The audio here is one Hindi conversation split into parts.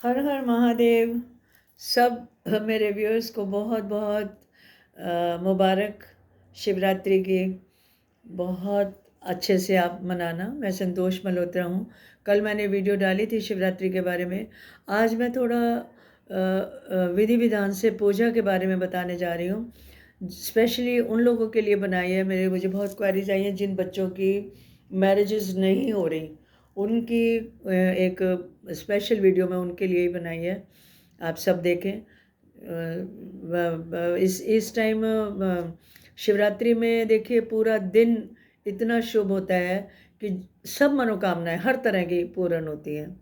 हर हर महादेव। सब मेरे व्यूअर्स को बहुत बहुत मुबारक शिवरात्रि की। बहुत अच्छे से आप मनाना। मैं संतोष मल्होत्रा हूँ। कल मैंने वीडियो डाली थी शिवरात्रि के बारे में। आज मैं थोड़ा विधि विधान से पूजा के बारे में बताने जा रही हूँ। स्पेशली उन लोगों के लिए बनाई है। मुझे बहुत क्वेरीज आई हैं जिन बच्चों की मैरिजेस नहीं हो रही, उनकी एक स्पेशल वीडियो मैं उनके लिए ही बनाई है। आप सब देखें। इस टाइम शिवरात्रि में देखिए पूरा दिन इतना शुभ होता है कि सब मनोकामनाएं हर तरह की पूर्ण होती हैं।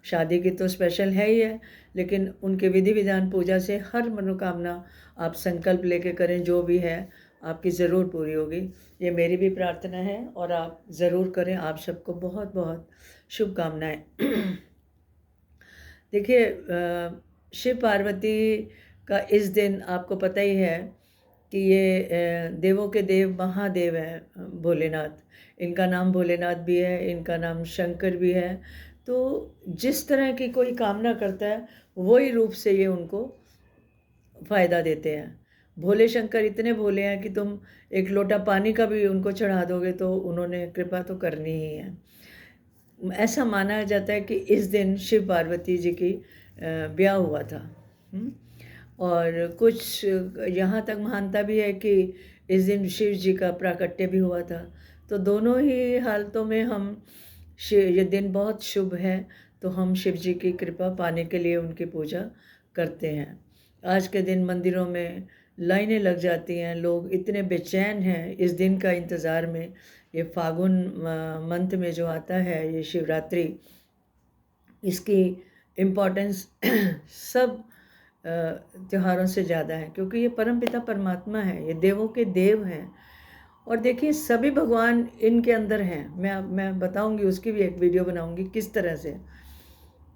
शादी की तो स्पेशल है ही है, लेकिन उनके विधि विधान पूजा से हर मनोकामना आप संकल्प लेके करें, जो भी है आपकी ज़रूर पूरी होगी। ये मेरी भी प्रार्थना है और आप ज़रूर करें। आप सबको बहुत बहुत शुभकामनाएं। देखिए, शिव पार्वती का इस दिन आपको पता ही है कि ये देवों के देव महादेव हैं भोलेनाथ। इनका नाम भोलेनाथ भी है, इनका नाम शंकर भी है। तो जिस तरह की कोई कामना करता है वही रूप से ये उनको फ़ायदा देते हैं। भोले शंकर इतने भोले हैं कि तुम एक लोटा पानी का भी उनको चढ़ा दोगे तो उन्होंने कृपा तो करनी ही है। ऐसा माना जाता है कि इस दिन शिव पार्वती जी की ब्याह हुआ था। और कुछ यहाँ तक मानता भी है कि इस दिन शिव जी का प्राकट्य भी हुआ था। तो दोनों ही हालतों में हम ये दिन बहुत शुभ है, तो हम शिव जी की कृपा पाने के लिए उनकी पूजा करते हैं। आज के दिन मंदिरों में लाइनें लग जाती हैं, लोग इतने बेचैन हैं इस दिन का इंतज़ार में। ये फागुन मंथ में जो आता है ये शिवरात्रि, इसकी इम्पोर्टेंस सब त्योहारों से ज़्यादा है, क्योंकि ये परमपिता परमात्मा है, ये देवों के देव हैं। और देखिए सभी भगवान इनके अंदर हैं। मैं बताऊंगी, उसकी भी एक वीडियो बनाऊंगी किस तरह से।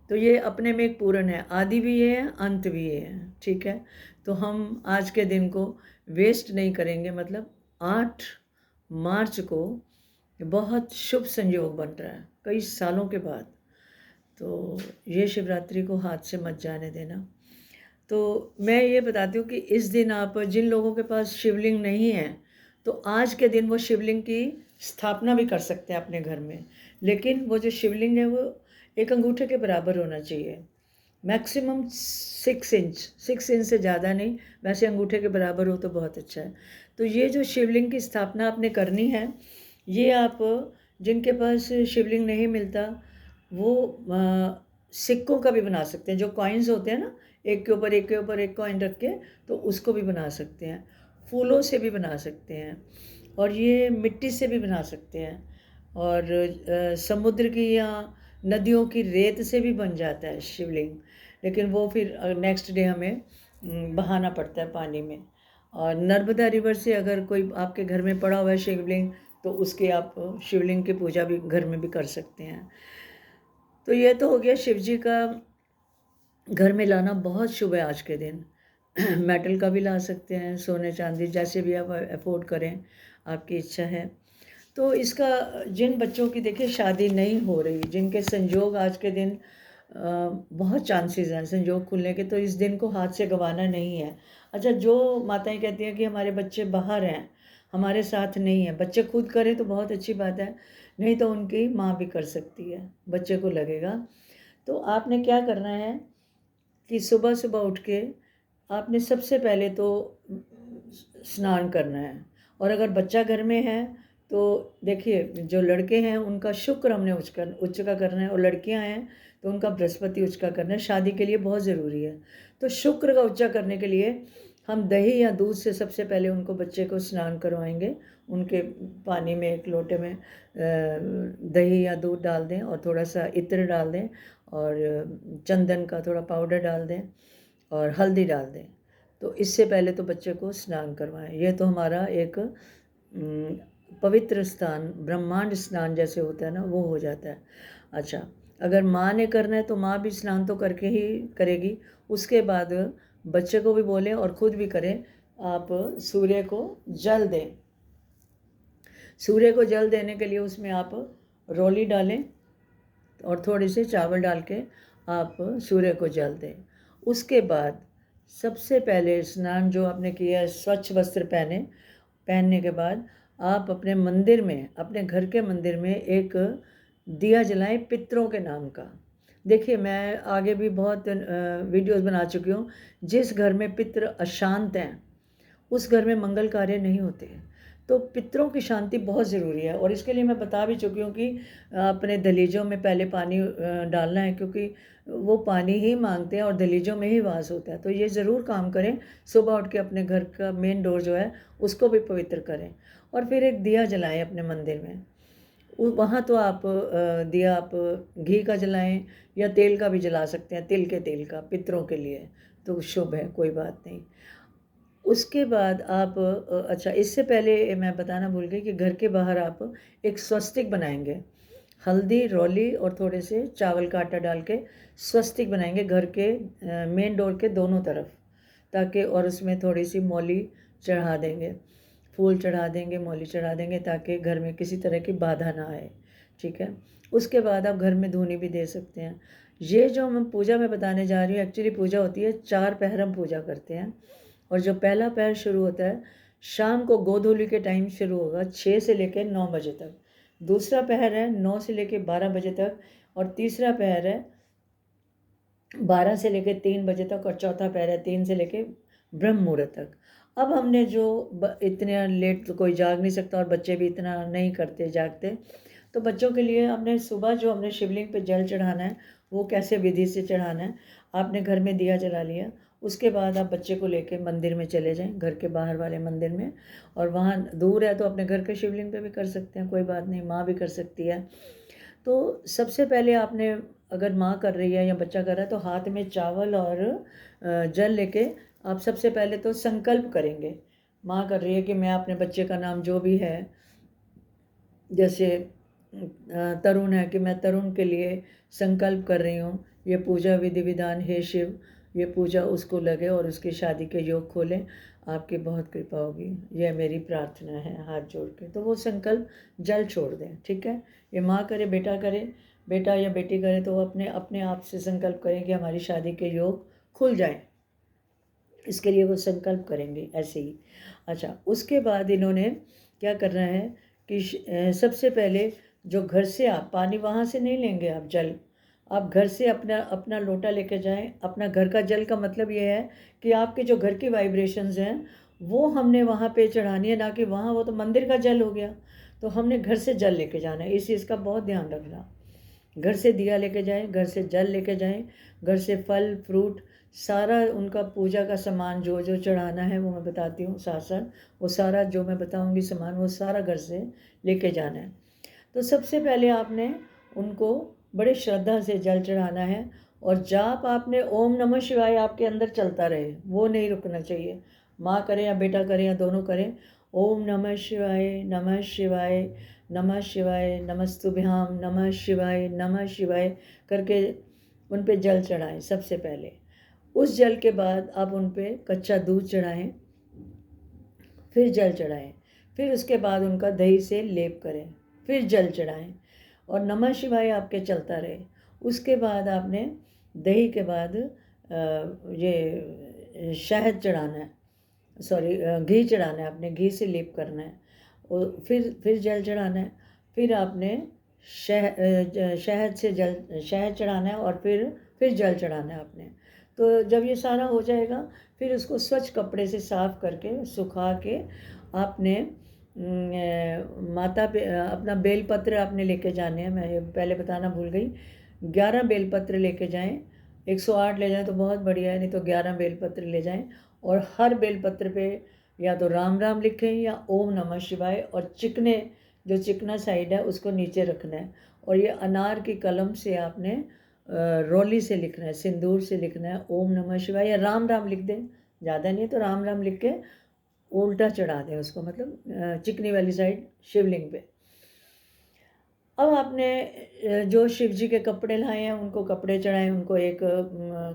तो ये अपने में एक पूर्ण है, आदि भी ये है, अंत भी ये है। ठीक है, तो हम आज के दिन को वेस्ट नहीं करेंगे। मतलब 8 मार्च को बहुत शुभ संयोग बन रहा है कई सालों के बाद। तो ये शिवरात्रि को हाथ से मत जाने देना। तो मैं ये बताती हूँ कि इस दिन आप जिन लोगों के पास शिवलिंग नहीं है, तो आज के दिन वो शिवलिंग की स्थापना भी कर सकते हैं अपने घर में। लेकिन वो जो शिवलिंग है वो एक अंगूठे के बराबर होना चाहिए। मैक्सिमम 6 इंच से ज़्यादा नहीं, वैसे अंगूठे के बराबर हो तो बहुत अच्छा है। तो ये जो शिवलिंग की स्थापना आपने करनी है, ये आप जिनके पास शिवलिंग नहीं मिलता वो सिक्कों का भी बना सकते हैं। जो कॉइन्स होते हैं ना, एक के ऊपर एक के ऊपर एक कॉइन रख के, तो उसको भी बना सकते हैं। फूलों से भी बना सकते हैं, और ये मिट्टी से भी बना सकते हैं, और समुद्र की या नदियों की रेत से भी बन जाता है शिवलिंग। लेकिन वो फिर नेक्स्ट डे हमें बहाना पड़ता है पानी में। और नर्मदा रिवर से अगर कोई आपके घर में पड़ा हुआ है शिवलिंग, तो उसके आप शिवलिंग की पूजा भी घर में भी कर सकते हैं। तो ये तो हो गया शिव जी का घर में लाना बहुत शुभ है आज के दिन। मेटल का भी ला सकते हैं, सोने चांदी जैसे भी आप अफोर्ड करें, आपकी इच्छा है। तो इसका जिन बच्चों की देखिए शादी नहीं हो रही, जिनके संयोग आज के दिन बहुत चांसेस हैं संयोग खुलने के, तो इस दिन को हाथ से गंवाना नहीं है। अच्छा, जो माताएं कहती हैं कि हमारे बच्चे बाहर हैं, हमारे साथ नहीं है, बच्चे खुद करें तो बहुत अच्छी बात है, नहीं तो उनकी माँ भी कर सकती है, बच्चे को लगेगा। तो आपने क्या करना है कि सुबह सुबह उठ के आपने सबसे पहले तो स्नान करना है। और अगर बच्चा घर में है तो देखिए, जो लड़के हैं उनका शुक्र हमने उच्च का करना है, और लड़कियां हैं तो उनका बृहस्पति उच्च का करना है। शादी के लिए बहुत ज़रूरी है। तो शुक्र का उच्च करने के लिए हम दही या दूध से सबसे पहले उनको, बच्चे को स्नान करवाएंगे। उनके पानी में एक लोटे में दही या दूध डाल दें, और थोड़ा सा इत्र डाल दें, और चंदन का थोड़ा पाउडर डाल दें, और हल्दी डाल दें। तो इससे पहले तो बच्चे को स्नान करवाएं। यह तो हमारा एक पवित्र स्नान, ब्रह्मांड स्नान जैसे होता है ना, वो हो जाता है। अच्छा, अगर माँ ने करना है तो माँ भी स्नान तो करके ही करेगी। उसके बाद बच्चे को भी बोलें और खुद भी करें, आप सूर्य को जल दें। सूर्य को जल देने के लिए उसमें आप रोली डालें और थोड़ी सी चावल डाल के आप सूर्य को जल दें। उसके बाद सबसे पहले स्नान जो आपने किया है, स्वच्छ वस्त्र पहनने के बाद आप अपने मंदिर में, अपने घर के मंदिर में एक दिया जलाएं पितरों के नाम का। देखिए, मैं आगे भी बहुत वीडियोस बना चुकी हूँ। जिस घर में पितृ अशांत हैं उस घर में मंगल कार्य नहीं होते हैं। तो पितरों की शांति बहुत ज़रूरी है, और इसके लिए मैं बता भी चुकी हूँ कि अपने दलीजों में पहले पानी डालना है, क्योंकि वो पानी ही मांगते हैं और दलीजों में ही वास होता है। तो ये ज़रूर काम करें, सुबह उठ के अपने घर का मेन डोर जो है उसको भी पवित्र करें, और फिर एक दिया जलाएं अपने मंदिर में। वहाँ तो आप दिया आप घी का जलाएं या तेल का भी जला सकते हैं, तिल के तेल का, पितरों के लिए तो शुभ है, कोई बात नहीं। उसके बाद आप अच्छा, इससे पहले मैं बताना भूल गई कि घर के बाहर आप एक स्वस्तिक बनाएंगे। हल्दी, रौली और थोड़े से चावल का आटा डाल के स्वस्तिक बनाएंगे घर के मेन डोर के दोनों तरफ, ताकि, और उसमें थोड़ी सी मौली चढ़ा देंगे, फूल चढ़ा देंगे, मौली चढ़ा देंगे, ताकि घर में किसी तरह की बाधा ना आए। ठीक है। उसके बाद आप घर में धूनी भी दे सकते हैं। ये जो मैं पूजा में बताने जा रही हूँ, एक्चुअली पूजा होती है 4 पहर हम पूजा करते हैं। और जो पहला पहर शुरू होता है शाम को गोधूली के टाइम शुरू होगा 6 से लेकर 9 बजे तक। दूसरा पहर है 9 से लेकर 12 बजे तक, और तीसरा पहर है 12 से लेकर 3 बजे तक, और चौथा पहर है 3 से लेकर ब्रह्म मुहूर्त तक। अब हमने जो इतने लेट तो कोई जाग नहीं सकता, और बच्चे भी इतना नहीं करते जागते, तो बच्चों के लिए हमने सुबह जो हमने शिवलिंग पे जल चढ़ाना है वो कैसे विधि से चढ़ाना है। आपने घर में दिया जला लिया, उसके बाद आप बच्चे को लेके मंदिर में चले जाएं, घर के बाहर वाले मंदिर में, और वहाँ दूर है तो अपने घर के शिवलिंग पे भी कर सकते हैं, कोई बात नहीं, माँ भी कर सकती है। तो सबसे पहले आपने, अगर माँ कर रही है या बच्चा कर रहा है, तो हाथ में चावल और जल लेके आप सबसे पहले तो संकल्प करेंगे। माँ कर रही है कि मैं अपने बच्चे का नाम जो भी है, जैसे तरुण है कि मैं तरुण के लिए संकल्प कर रही हूँ, ये पूजा विधि विधान हे शिव, ये पूजा उसको लगे और उसकी शादी के योग खोलें, आपकी बहुत कृपा होगी, यह मेरी प्रार्थना है, हाथ जोड़ के। तो वो संकल्प जल छोड़ दें। ठीक है। ये माँ करे, बेटा करे, बेटा या बेटी करे, तो वो अपने अपने आप से संकल्प करें कि हमारी शादी के योग खुल जाएं। इसके लिए वो संकल्प करेंगे ऐसे ही। अच्छा, उसके बाद इन्होंने क्या करना है कि सबसे पहले जो घर से आप पानी, वहाँ से नहीं लेंगे आप जल, आप घर से अपना अपना लोटा लेके जाएं। अपना घर का जल का मतलब ये है कि आपके जो घर की वाइब्रेशंस हैं वो हमने वहाँ पे चढ़ानी है, ना कि वहाँ, वो तो मंदिर का जल हो गया। तो हमने घर से जल लेके जाना है, इस चीज़ का बहुत ध्यान रखना। घर से दिया लेके जाएं, घर से जल लेके जाएं, घर से फल फ्रूट सारा उनका पूजा का सामान जो जो चढ़ाना है वो मैं बताती हूँ साथ साथ, वो सारा जो मैं बताऊँगी सामान वो सारा घर से लेके जाना है। तो सबसे पहले आपने उनको बड़े श्रद्धा से जल चढ़ाना है, और जाप आपने ओम नमः शिवाय आपके अंदर चलता रहे, वो नहीं रुकना चाहिए। माँ करें या बेटा करें या दोनों करें, ओम नमः शिवाय, नमः शिवाय, नमः शिवाय, नमस्तुभ्याम, नमः शिवाय, नमः शिवाय करके उन पे जल चढ़ाएं सबसे पहले। उस जल के बाद आप उन पे कच्चा दूध चढ़ाएं, फिर जल चढ़ाएं, फिर उसके बाद उनका दही से लेप करें, फिर जल चढ़ाएं, और नमः शिवाय आपके चलता रहे। उसके बाद आपने दही के बाद ये शहद चढ़ाना है, सॉरी घी चढ़ाना है, आपने घी से लेप करना है, और फिर जल चढ़ाना है, फिर आपने शहद से शहद चढ़ाना है, और फिर जल चढ़ाना है आपने। तो जब ये सारा हो जाएगा, फिर उसको स्वच्छ कपड़े से साफ़ करके सुखा के आपने माता पे अपना बेलपत्र आपने लेके जाने हैं, मैं ये पहले बताना भूल गई। 11 बेलपत्र लेके जाएं, 108 ले जाएं तो बहुत बढ़िया है, नहीं तो 11 बेलपत्र ले जाएं, और हर बेलपत्र पे या तो राम राम लिखें या ओम नमः शिवाय, और जो चिकना साइड है उसको नीचे रखना है, और ये अनार की कलम से आपने रोली से लिखना है, सिंदूर से लिखना है ओम नमः शिवाय, या राम राम लिख दें, ज़्यादा नहीं है तो राम राम लिख के उल्टा चढ़ा दें उसको, मतलब चिकनी वाली साइड शिवलिंग पे। अब आपने जो शिव जी के कपड़े लाए हैं उनको कपड़े चढ़ाएं, उनको एक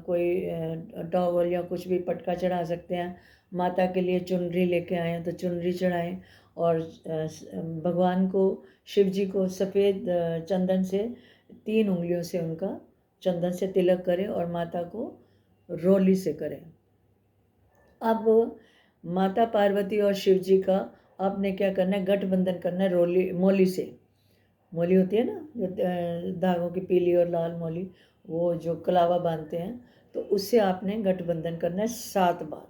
कोई टॉवल या कुछ भी पटका चढ़ा सकते हैं। माता के लिए चुनरी लेके आए हैं तो चुनरी चढ़ाएं, और भगवान को, शिव जी को सफ़ेद चंदन से 3 उंगलियों से उनका चंदन से तिलक करें और माता को रोली से करें। अब माता पार्वती और शिव जी का आपने क्या करना है, गठबंधन करना है रोली मोली से। मोली होती है ना, जो धागों की पीली और लाल मोली, वो जो कलावा बांधते हैं, तो उससे आपने गठबंधन करना है 7 बार।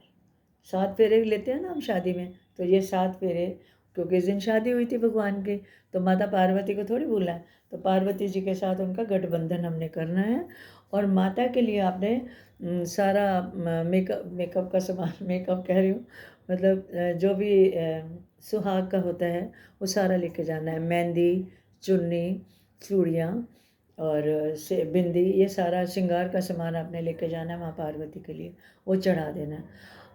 7 फेरे लेते हैं ना हम शादी में, तो ये 7 फेरे, क्योंकि इस दिन शादी हुई थी भगवान की, तो माता पार्वती को थोड़ी भूलना है, तो पार्वती जी के साथ उनका गठबंधन हमने करना है। और माता के लिए आपने सारा मेकअप का सामान, मेकअप कह रही हूँ, मतलब जो भी सुहाग का होता है वो सारा लेके जाना है। मेहंदी, चुन्नी, चूड़ियाँ और से बिंदी, ये सारा श्रृंगार का सामान आपने लेके जाना है माँ पार्वती के लिए, वो चढ़ा देना है।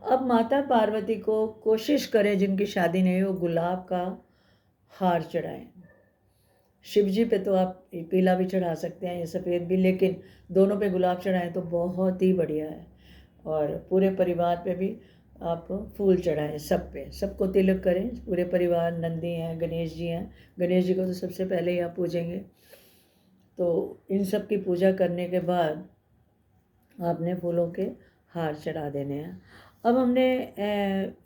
अब माता पार्वती को कोशिश करें, जिनकी शादी नहीं हो, गुलाब का हार चढ़ाएं। शिव जी पे तो आप पीला भी चढ़ा सकते हैं, ये सफ़ेद भी, लेकिन दोनों पे गुलाब चढ़ाएं तो बहुत ही बढ़िया है। और पूरे परिवार पे भी आप फूल चढ़ाएं, सब पे, सबको तिलक करें, पूरे परिवार। नंदी हैं, गणेश जी हैं, गणेश जी को तो सबसे पहले ही आप पूजेंगे। तो इन सब की पूजा करने के बाद आपने फूलों के हार चढ़ा देने हैं। अब हमने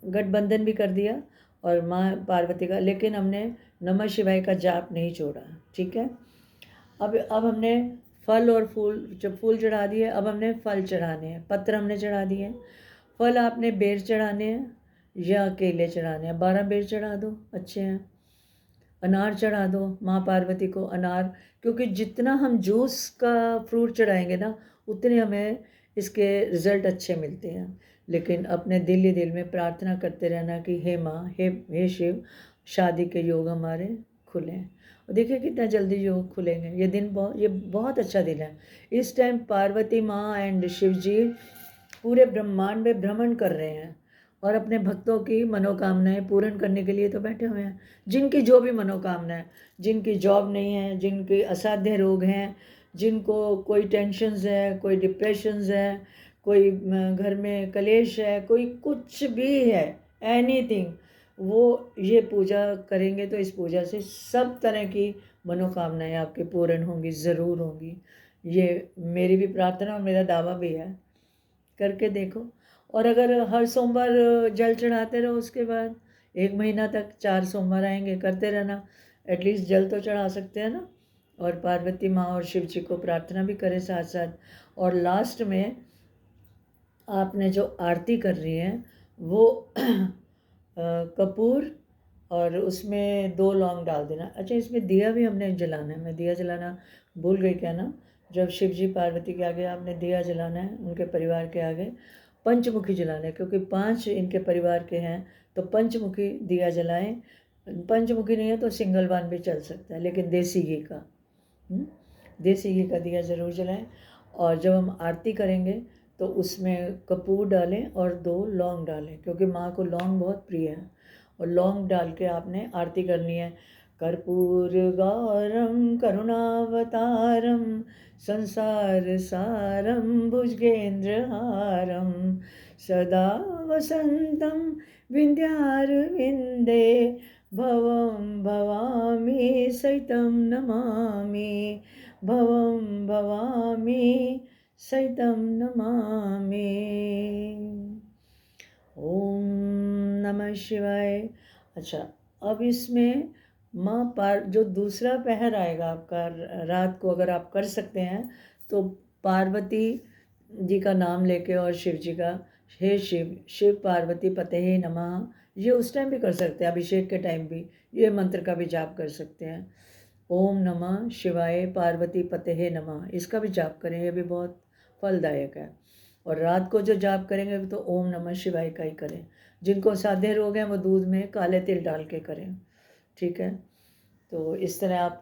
गठबंधन भी कर दिया और माँ पार्वती का, लेकिन हमने नमः शिवाय का जाप नहीं छोड़ा, ठीक है। अब हमने फल और फूल, जब फूल चढ़ा दिए, अब हमने फल चढ़ाने हैं। पत्र हमने चढ़ा दिए हैं, फल आपने बेर चढ़ाने हैं या केले चढ़ाने हैं। 12 बेर चढ़ा दो, अच्छे हैं। अनार चढ़ा दो माँ पार्वती को, अनार, क्योंकि जितना हम जूस का फ्रूट चढ़ाएंगे ना, उतने हमें इसके रिज़ल्ट अच्छे मिलते हैं। लेकिन अपने दिल ही दिल में प्रार्थना करते रहना कि हे माँ, हे शिव, शादी के योग हमारे खुलें। और देखिए कितना जल्दी योग खुलेंगे। ये बहुत अच्छा दिन है। इस टाइम पार्वती माँ एंड शिव जी पूरे ब्रह्मांड में भ्रमण कर रहे हैं और अपने भक्तों की मनोकामनाएं पूर्ण करने के लिए तो बैठे हुए हैं। जिनकी जो भी मनोकामनाएं, जिनकी जॉब नहीं है, जिनके असाध्य रोग हैं, जिनको कोई टेंशन्स है, कोई डिप्रेशंस है, कोई घर में कलेश है, कोई कुछ भी है, एनीथिंग, वो ये पूजा करेंगे तो इस पूजा से सब तरह की मनोकामनाएं आपके पूर्ण होंगी, ज़रूर होंगी। ये मेरी भी प्रार्थना और मेरा दावा भी है, करके देखो। और अगर हर सोमवार जल चढ़ाते रहो, उसके बाद 1 महीना तक 4 सोमवार आएंगे, करते रहना, एटलीस्ट जल तो चढ़ा सकते हैं ना। और पार्वती माँ और शिव जी को प्रार्थना भी करें साथ साथ। और लास्ट में आपने जो आरती कर रही हैं वो कपूर और उसमें 2 लौंग डाल देना। अच्छा, इसमें दिया भी हमने जलाना है, मैं दिया जलाना भूल गई क्या ना। जब शिव जी पार्वती के आगे आपने दिया जलाना है, उनके परिवार के आगे पंचमुखी जलाना है, क्योंकि 5 इनके परिवार के हैं, तो पंचमुखी दिया जलाएं। पंचमुखी नहीं है तो सिंगल वन भी चल सकता है, लेकिन देसी घी का, देसी घी का दिया ज़रूर जलाएं। और जब हम आरती करेंगे तो उसमें कपूर डालें और 2 लौंग डालें, क्योंकि माँ को लौंग बहुत प्रिय है। और लौंग डाल के आपने आरती करनी है। कर्पूर गौरम करुणावतारम संसार सारम भुजगेंद्रहारम सदा वसंतम विंध्यारविंदे भवं भवामी सहितं नमामि, भवं भवामी सहितं नमामि। ओम नमः शिवाय। अच्छा, अब इसमें जो दूसरा पहर आएगा आपका रात को, अगर आप कर सकते हैं तो पार्वती जी का नाम लेके और शिव जी का, हे शिव, शिव पार्वती पतये नमः, ये उस टाइम भी कर सकते हैं, अभिषेक के टाइम भी ये मंत्र का भी जाप कर सकते हैं। ओम नमः शिवाय पार्वती पतये नमः, इसका भी जाप करें, ये भी बहुत फलदायक है। और रात को जो जाप करेंगे तो ओम नमः शिवाय का ही करें। जिनको साध्य रोग हैं वो दूध में काले तिल डाल के करें, ठीक है। तो इस तरह आप,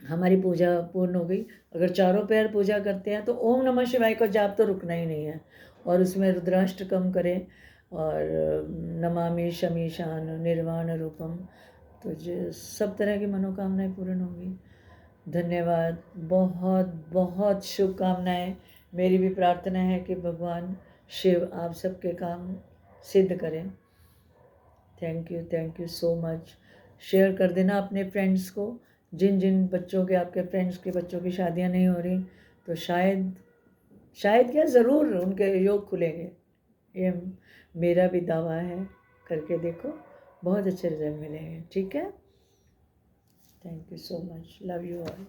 हमारी पूजा पूर्ण हो गई। अगर चारों पैर पूजा करते हैं तो ओम नमः शिवाय का जाप तो रुकना ही नहीं है। और उसमें रुद्राष्टकम करें और नमामि शमीशान निर्वाण रूपम, तो सब तरह की मनोकामनाएं पूर्ण होंगी। धन्यवाद, बहुत बहुत शुभकामनाएं। मेरी भी प्रार्थना है कि भगवान शिव आप सबके काम सिद्ध करें। Thank you so much. Share कर देना अपने फ्रेंड्स को, जिन जिन बच्चों के, आपके फ्रेंड्स के बच्चों की शादियां नहीं हो रही, तो शायद क्या, ज़रूर उनके योग खुलेंगे। ये मेरा भी दावा है, करके देखो, बहुत अच्छे रिजल्ट मिलेंगे। ठीक है, thank you so much, love you all.